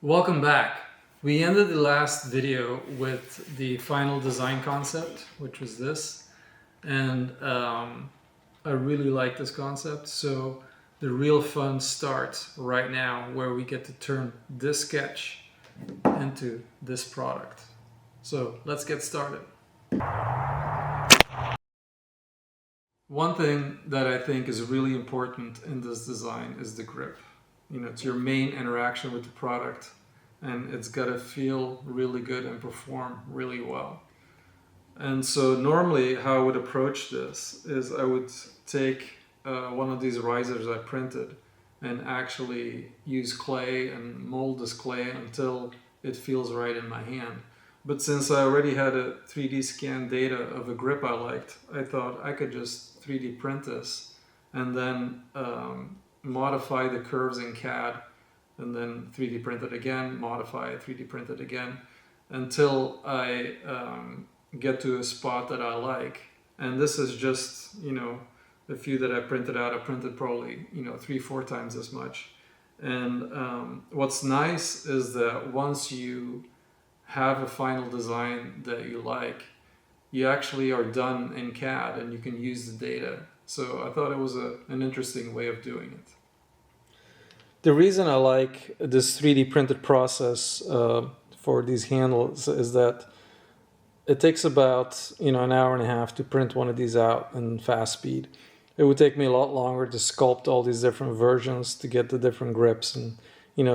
Welcome back. We ended the last video with the final design concept, which was this, and I really like this concept. So the real fun starts right now, where we get to turn this sketch into this product. So let's get started. One thing that I think is really important in this design is the grip. It's your main interaction with the product, and it's got to feel really good and perform really well. And so normally how I would approach this is I would take one of these risers I printed and actually use clay and mold this clay until it feels right in my hand. But since I already had a 3D scan data of a grip I liked, I thought I could just 3D print this and then modify the curves in CAD and then 3D print it again, modify it, 3D print it again, until I get to a spot that I like. And this is just, a few that I printed out. I printed probably, 3-4 times as much. And what's nice is that once you have a final design that you like, you actually are done in CAD and you can use the data. So I thought it was an interesting way of doing it. The reason I like this 3D printed process for these handles is that it takes about an hour and a half to print one of these out in fast speed. It would take me a lot longer to sculpt all these different versions to get the different grips, and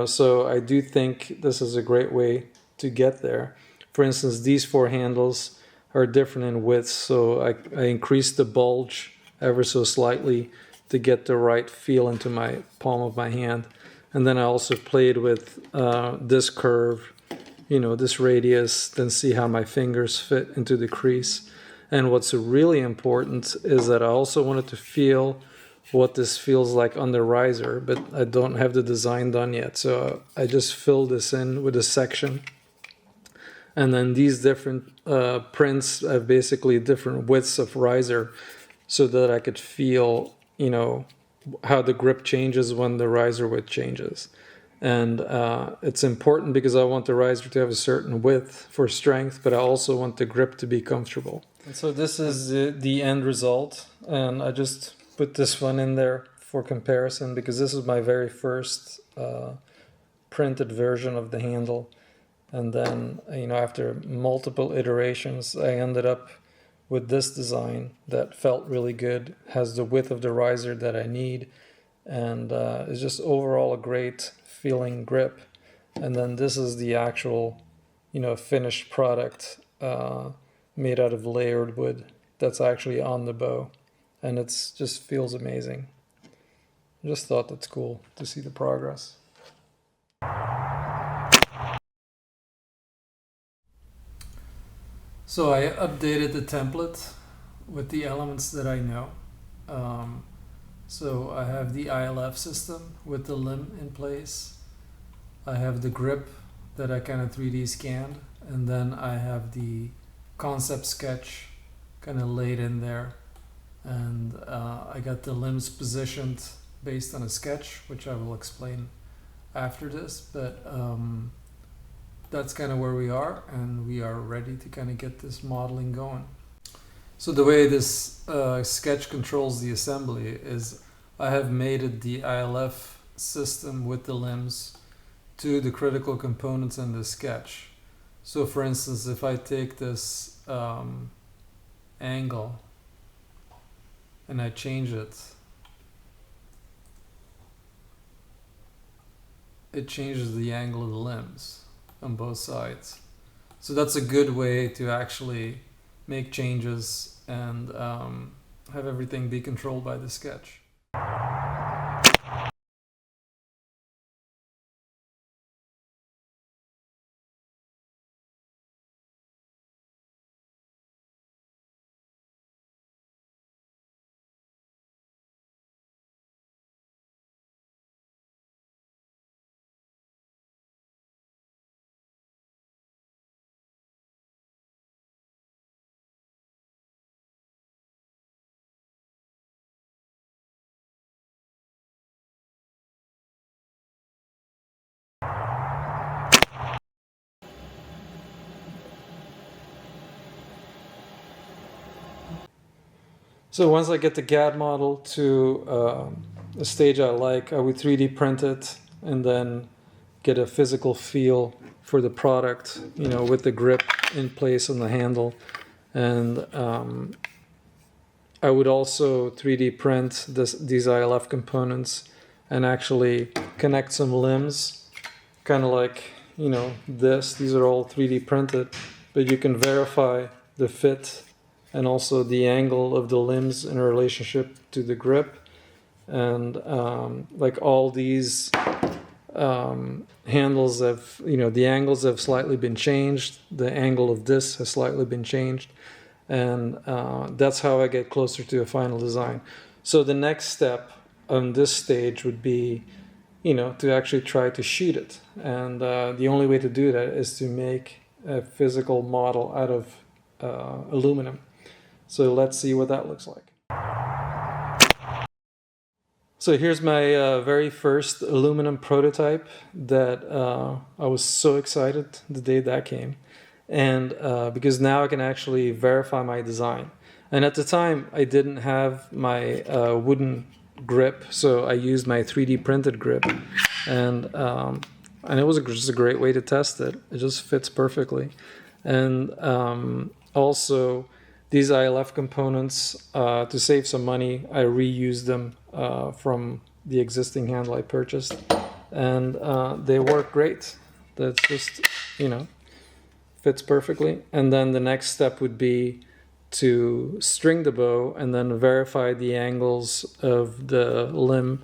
so I do think this is a great way to get there. For instance, these 4 handles are different in width, so I increased the bulge ever so slightly to get the right feel into my palm of my hand. And then I also played with this curve, this radius, then see how my fingers fit into the crease. And what's really important is that I also wanted to feel what this feels like on the riser, but I don't have the design done yet. So I just filled this in with a section. And then these different prints have basically different widths of riser so that I could feel, how the grip changes when the riser width changes. And it's important because I want the riser to have a certain width for strength, but I also want the grip to be comfortable. And so this is the end result, and I just put this one in there for comparison because this is my very first printed version of the handle. And then, after multiple iterations, I ended up with this design that felt really good, has the width of the riser that I need, and is just overall a great feeling grip. And then this is the actual, finished product made out of layered wood that's actually on the bow, and it's just feels amazing. I just thought that's cool to see the progress. So I updated the template with the elements that I know. So I have the ILF system with the limb in place. I have the grip that I kind of 3D scanned, and then I have the concept sketch kind of laid in there. And I got the limbs positioned based on a sketch, which I will explain after this, but that's kind of where we are, and we are ready to kind of get this modeling going. So the way this sketch controls the assembly is I have mated the ILF system with the limbs to the critical components in the sketch. So for instance, if I take this angle and I change it, it changes the angle of the limbs on both sides. So that's a good way to actually make changes and have everything be controlled by the sketch. So once I get the GAD model to a stage I like, I would 3D print it and then get a physical feel for the product, you know, with the grip in place on the handle. And I would also 3D print these ILF components and actually connect some limbs, kind of like, you know, these are all 3D printed, but you can verify the fit and also the angle of the limbs in relationship to the grip. And like all these handles have, you know, the angles have slightly been changed. The angle of this has slightly been changed. And that's how I get closer to a final design. So the next step on this stage would be, you know, to actually try to shoot it. And the only way to do that is to make a physical model out of aluminum. So let's see what that looks like. So here's my very first aluminum prototype that I was so excited the day that came. And because now I can actually verify my design. And at the time, I didn't have my wooden grip, so I used my 3D printed grip. And it was just a great way to test it. It just fits perfectly. And also, these ILF components, to save some money, I reused them from the existing handle I purchased. And they work great. That's just, you know, fits perfectly. And then the next step would be to string the bow and then verify the angles of the limb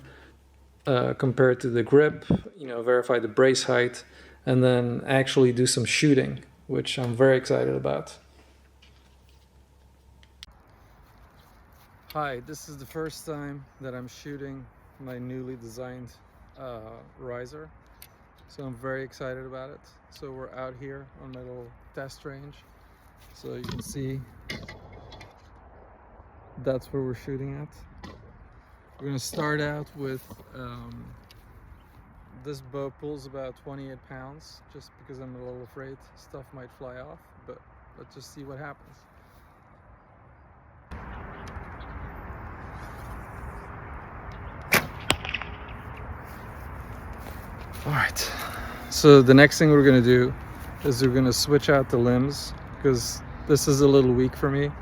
compared to the grip, you know, verify the brace height, and then actually do some shooting, which I'm very excited about. Hi, this is the first time that I'm shooting my newly designed riser. So I'm very excited about it. So we're out here on my little test range. So you can see that's where we're shooting at. We're gonna start out with, this bow pulls about 28 pounds, just because I'm a little afraid stuff might fly off, but let's just see what happens. All right, so the next thing we're gonna do is we're gonna switch out the limbs, because this is a little weak for me.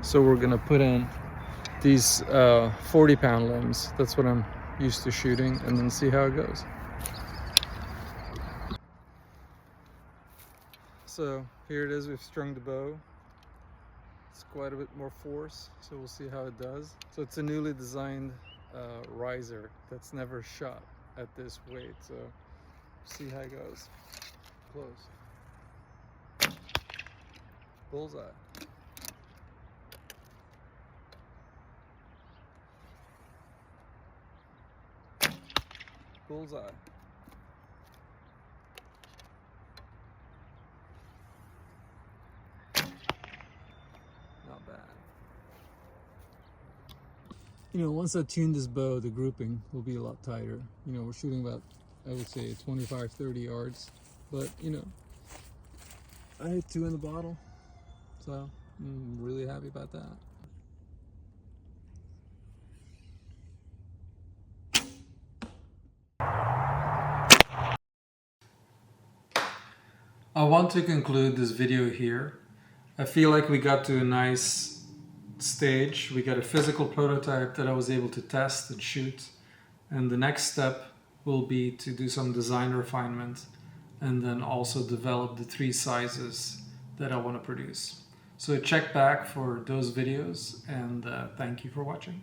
So we're gonna put in these 40-pound limbs. That's what I'm used to shooting, and then see how it goes. So here it is, we've strung the bow. It's quite a bit more force, so we'll see how it does. So it's a newly designed riser that's never shot at this weight, so see how it goes. Close. Bullseye. Bullseye. Not bad. You know, once I tune this bow, the grouping will be a lot tighter. You know, we're shooting about, I would say, 25, 30 yards. But, you know, I hit 2 in the bottle. So, I'm really happy about that. I want to conclude this video here. I feel like we got to a nice stage. We got a physical prototype that I was able to test and shoot. And the next step will be to do some design refinement and then also develop the 3 sizes that I want to produce. So check back for those videos, and thank you for watching.